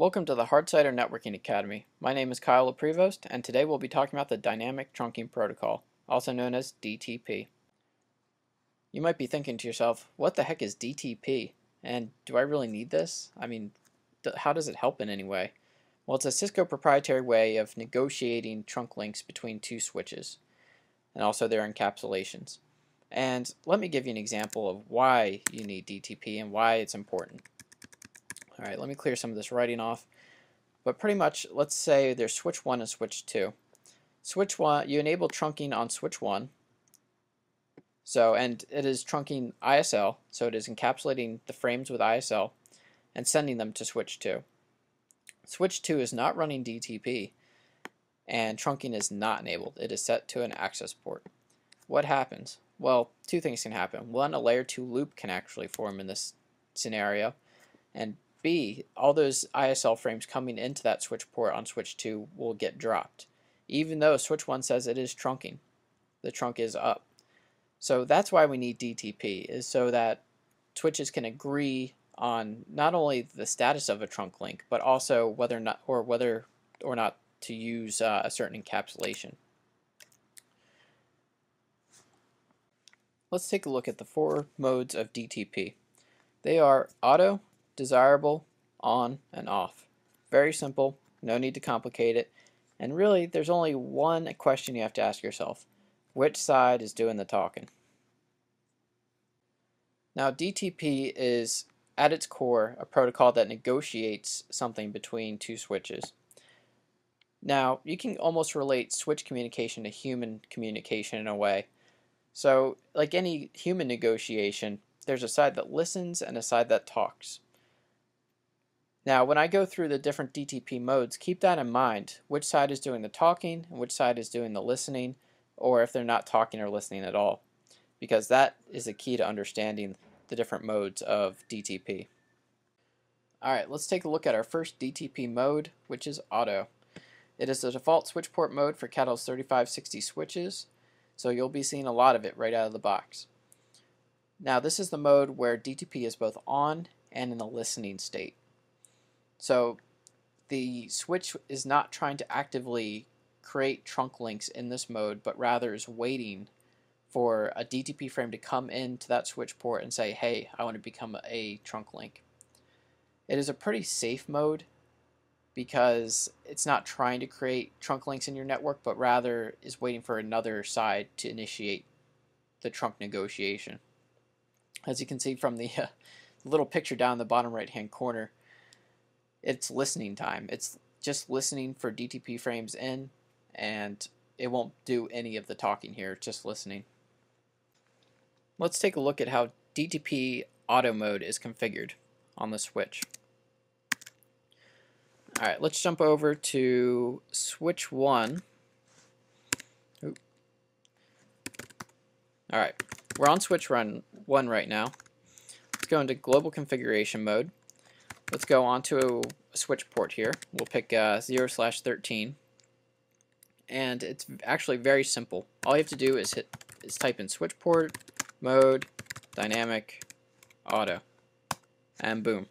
Welcome to the HardCIDR Networking Academy. My name is Kyle Prevost, and today we'll be talking about the Dynamic Trunking Protocol, also known as DTP. You might be thinking to yourself, what the heck is DTP? And do I really need this? I mean, how does it help in any way? Well, it's a Cisco proprietary way of negotiating trunk links between two switches, and also their encapsulations. And let me give you an example of why you need DTP and why it's important. Alright, let me clear some of this writing off. But pretty much, let's say there's switch 1 and switch 2. Switch 1, you enable trunking on switch 1. And it is trunking ISL, so it is encapsulating the frames with ISL and sending them to switch 2. Switch 2 is not running DTP, and trunking is not enabled. It is set to an access port. What happens? Well, two things can happen. One, a layer 2 loop can actually form in this scenario, and B, all those ISL frames coming into that switch port on switch 2 will get dropped, even though switch 1 says it is trunking. The trunk is up. So that's why we need DTP, is so that switches can agree on not only the status of a trunk link, but also whether or not to use a certain encapsulation. Let's take a look at the 4 modes of DTP. They are auto, desirable, on, and off. Very simple, no need to complicate it, and really there's only one question you have to ask yourself. Which side is doing the talking? Now DTP is at its core a protocol that negotiates something between two switches. Now you can almost relate switch communication to human communication in a way. So like any human negotiation, there's a side that listens and a side that talks. Now when I go through the different DTP modes, keep that in mind, which side is doing the talking and which side is doing the listening, or if they're not talking or listening at all, because that is the key to understanding the different modes of DTP. Alright, let's take a look at our first DTP mode, which is auto. It is the default switch port mode for Catalyst 3560 switches, so you'll be seeing a lot of it right out of the box. Now this is the mode where DTP is both on and in a listening state. So the switch is not trying to actively create trunk links in this mode, but rather is waiting for a DTP frame to come into that switch port and say, hey, I want to become a trunk link. It is a pretty safe mode because it's not trying to create trunk links in your network, but rather is waiting for another side to initiate the trunk negotiation. As you can see from the little picture down in the bottom right hand corner, it's listening time. It's just listening for DTP frames in, and it won't do any of the talking here, just listening. Let's take a look at how DTP auto mode is configured on the switch. Alright, let's jump over to switch 1. Alright, we're on switch 1 right now. Let's go into global configuration mode. Let's go onto a switch port here. We'll pick 0/13, and it's actually very simple. All you have to do is type in switch port, mode, dynamic, auto, and boom.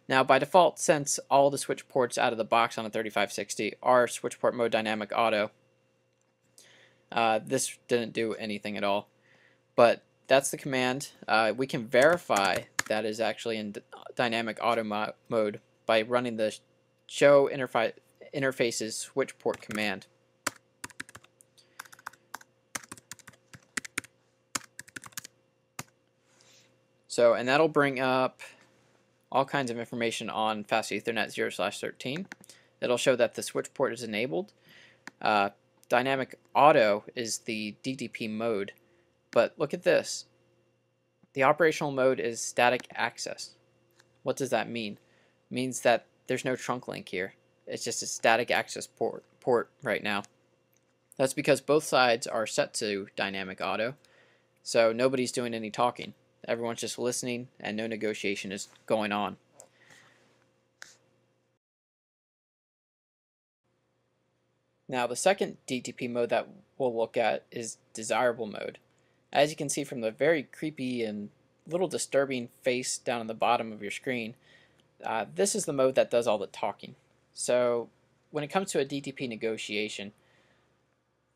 Now by default, since all the switch ports out of the box on a 3560 are switch port mode dynamic auto, this didn't do anything at all. But that's the command. We can verify that is actually in dynamic auto mode by running the show interfaces switch port command. And that'll bring up all kinds of information on Fast Ethernet 0/13. It'll show that the switch port is enabled. Dynamic auto is the DTP mode, but look at this. The operational mode is static access. What does that mean? It means that there's no trunk link here. It's just a static access port right now. That's because both sides are set to dynamic auto, so nobody's doing any talking. Everyone's just listening and no negotiation is going on. Now the second DTP mode that we'll look at is desirable mode. As you can see from the very creepy and little disturbing face down on the bottom of your screen, This is the mode that does all the talking. So when it comes to a DTP negotiation,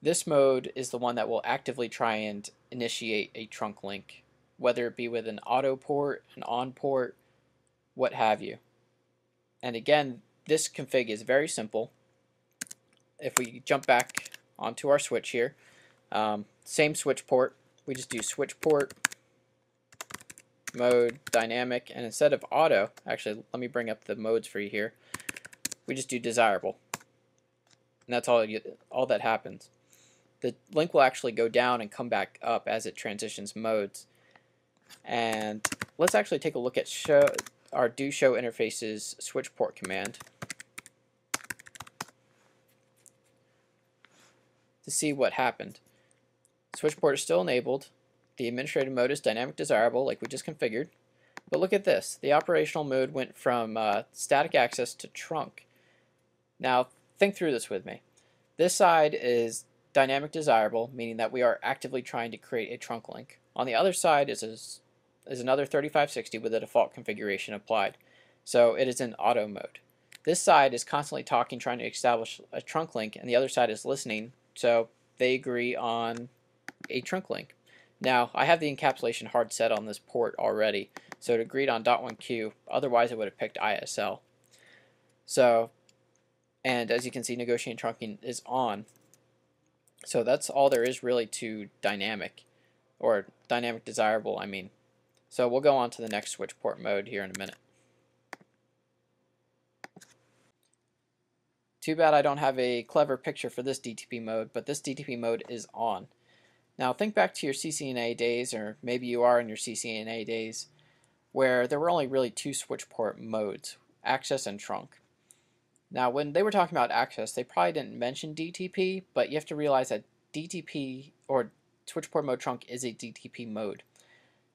this mode is the one that will actively try and initiate a trunk link, whether it be with an auto port, an on port, what have you. And again, this config is very simple. If we jump back onto our switch here, same switch port, we just do switch port, mode, dynamic, and instead of auto, actually let me bring up the modes for you here, we just do desirable. And that's all that happens. The link will actually go down and come back up as it transitions modes. And let's actually take a look at our do show interfaces switch port command to see what happened. Switch port is still enabled. The administrative mode is dynamic desirable like we just configured. But look at this. The operational mode went from static access to trunk. Now think through this with me. This side is dynamic desirable, meaning that we are actively trying to create a trunk link. On the other side is another 3560 with a default configuration applied. So it is in auto mode. This side is constantly talking, trying to establish a trunk link, and the other side is listening, so they agree on a trunk link. Now, I have the encapsulation hard set on this port already, so it agreed on .1Q, otherwise it would have picked ISL. So, and as you can see, negotiating trunking is on. So that's all there is really to dynamic, or dynamic desirable, I mean. So we'll go on to the next switch port mode here in a minute. Too bad I don't have a clever picture for this DTP mode, but this DTP mode is on. Now think back to your CCNA days, or maybe you are in your CCNA days, where there were only really two switch port modes, access and trunk. Now when they were talking about access, they probably didn't mention DTP, but you have to realize that DTP, or switch port mode trunk, is a DTP mode.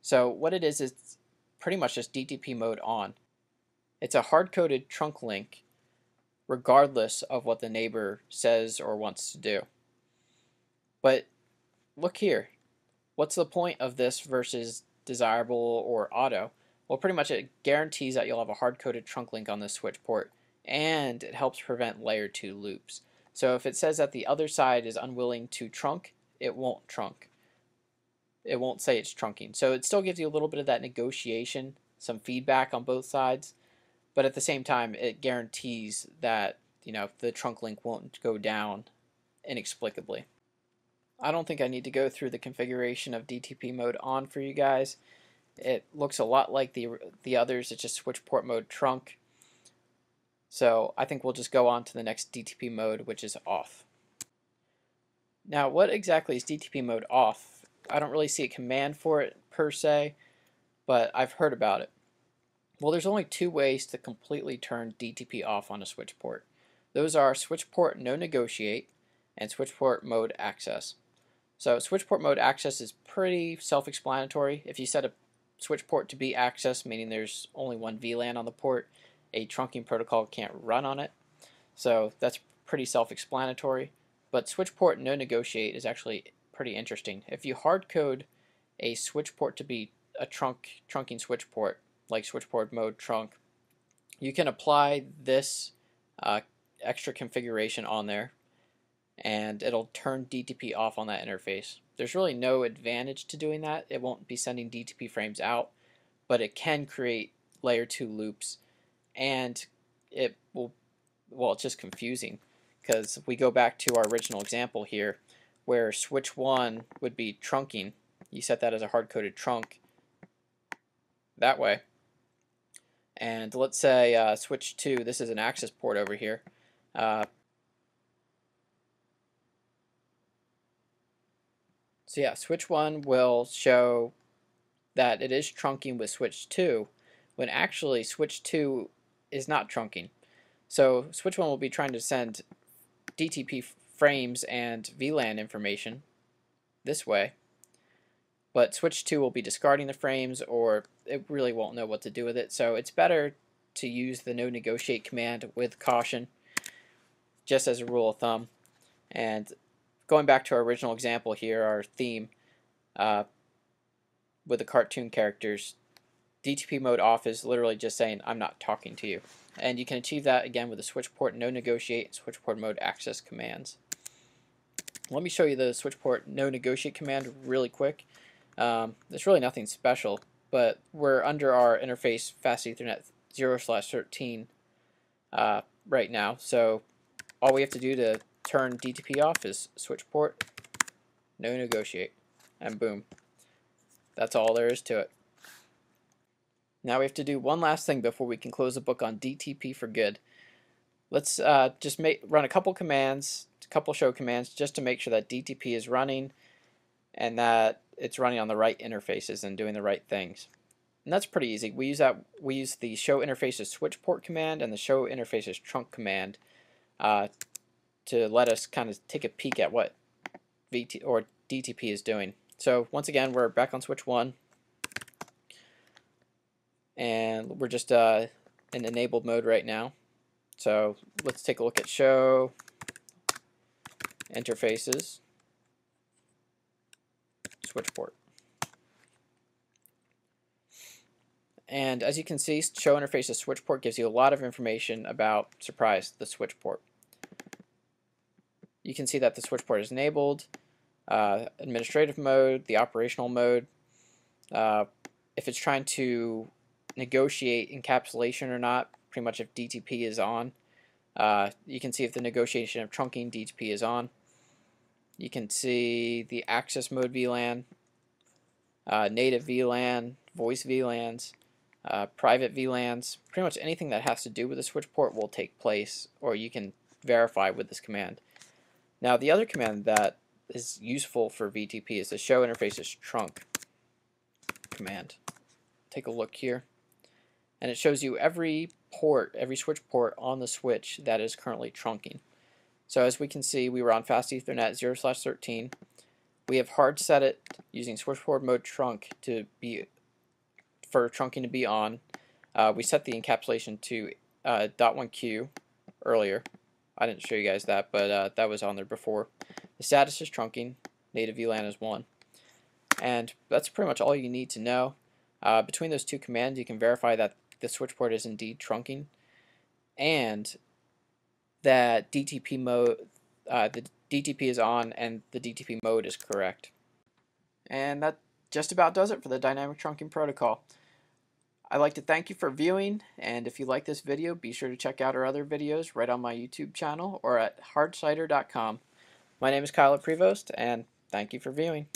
So what it is pretty much just DTP mode on. It's a hard-coded trunk link regardless of what the neighbor says or wants to do. But look here. What's the point of this versus desirable or auto? Well, pretty much it guarantees that you'll have a hard-coded trunk link on this switch port, and it helps prevent layer 2 loops. So if it says that the other side is unwilling to trunk, it won't trunk. It won't say it's trunking. So it still gives you a little bit of that negotiation, some feedback on both sides, but at the same time it guarantees that, you know, the trunk link won't go down inexplicably. I don't think I need to go through the configuration of DTP mode on for you guys. It looks a lot like the others. It's just switch port mode trunk. So I think we'll just go on to the next DTP mode, which is off. Now what exactly is DTP mode off? I don't really see a command for it per se, but I've heard about it. Well, there's only two ways to completely turn DTP off on a switch port. Those are switch port no negotiate and switch port mode access. So switch port mode access is pretty self-explanatory. If you set a switch port to be access, meaning there's only one VLAN on the port, a trunking protocol can't run on it. So that's pretty self-explanatory. But switch port no negotiate is actually pretty interesting. If you hard code a switch port to be a trunking switch port, like switch port mode trunk, you can apply this extra configuration on there, and it'll turn DTP off on that interface. There's really no advantage to doing that. It won't be sending DTP frames out, but it can create layer 2 loops, and it will, well, it's just confusing, because we go back to our original example here, where switch 1 would be trunking. You set that as a hard-coded trunk that way. And let's say switch 2, this is an access port over here. So yeah, switch 1 will show that it is trunking with switch 2, when actually switch 2 is not trunking. So switch 1 will be trying to send DTP frames and VLAN information this way, but switch 2 will be discarding the frames, or it really won't know what to do with it. So it's better to use the no negotiate command with caution, just as a rule of thumb. And going back to our original example here, our theme with the cartoon characters, DTP mode off is literally just saying I'm not talking to you. And you can achieve that again with the switch port no negotiate and switch port mode access commands. Let me show you the switch port no negotiate command really quick. There's really nothing special, but we're under our interface fast Ethernet 0/13 right now. So all we have to do to turn DTP off is switch port no negotiate, and boom. That's all there is to it. Now we have to do one last thing before we can close the book on DTP for good. Let's just run a couple commands, a couple show commands, just to make sure that DTP is running and that it's running on the right interfaces and doing the right things. And that's pretty easy. We use the show interfaces switch port command and the show interfaces trunk command to let us kind of take a peek at what DTP is doing. So once again, we're back on switch 1. And we're just in enabled mode right now. So let's take a look at show interfaces switch port. And as you can see, show interfaces switch port gives you a lot of information about, surprise, the switch port. You can see that the switch port is enabled, administrative mode, the operational mode. If it's trying to negotiate encapsulation or not, pretty much if DTP is on. You can see if the negotiation of trunking DTP is on. You can see the access mode VLAN, native VLAN, voice VLANs, private VLANs. Pretty much anything that has to do with the switch port will take place, or you can verify with this command. Now the other command that is useful for VTP is the show interfaces trunk command. Take a look here. And it shows you every port, every switch port on the switch that is currently trunking. So as we can see, we were on fast Ethernet 0/13. We have hard set it using switch port mode trunk for trunking to be on. We set the encapsulation to .1Q earlier. I didn't show you guys that, but that was on there before. The status is trunking. Native VLAN is 1. And that's pretty much all you need to know. Between those two commands, you can verify that the switch port is indeed trunking, and that DTP mode, the DTP is on, and the DTP mode is correct. And that just about does it for the dynamic trunking protocol. I'd like to thank you for viewing, and if you like this video, be sure to check out our other videos right on my YouTube channel or at HardCIDR.com. My name is Kyle Prevost, and thank you for viewing.